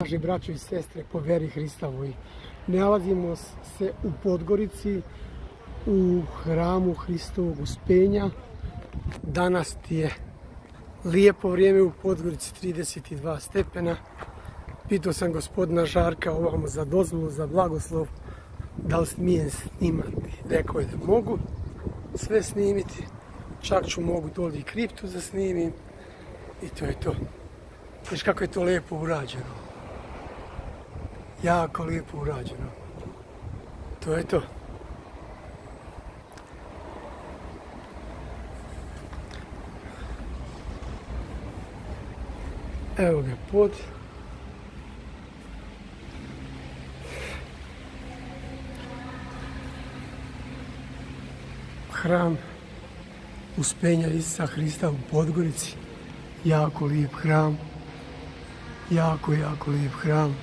Dragi braćo i sestre, po veri Hristovoj, nalazimo se u Podgorici, u hramu Hristovog Uspenja. Danas je lijepo vrijeme u Podgorici, 32 stepena. Pitao sam gospodina Žarka ovamo za dozvolu, za blagoslov, da li smijem snimati. Rekao je da mogu sve snimiti, čak ću mogu doli i kriptu da snimim i to je to. Viš kako je to lijepo urađeno. Jako lijepo urađeno. To je to. Evo ga pod. Hram Uspenja Isusa Hrista u Podgorici. Jako lijep hram. Jako lijep hram.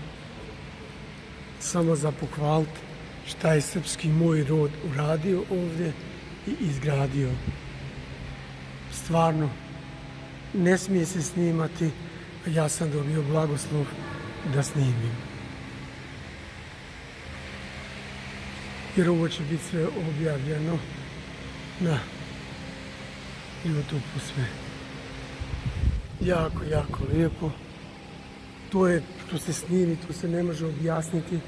Samo za pohvaliti šta je srpski moj rod uradio ovdje i izgradio. Stvarno, ne smije se snimati, a ja sam dobio blagoslov da snimim. Jer ovo će biti sve objavljeno na YouTube-u sve. Jako lijepo. To je što se snimi, to se ne može objasniti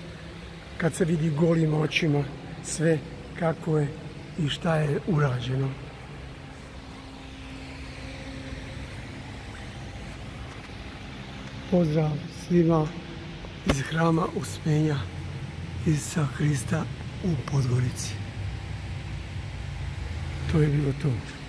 kad se vidi golim očima sve kako je i šta je urađeno. Pozdrav svima iz hrama Uspenja Isusa Hrista u Podgorici. To je bilo to.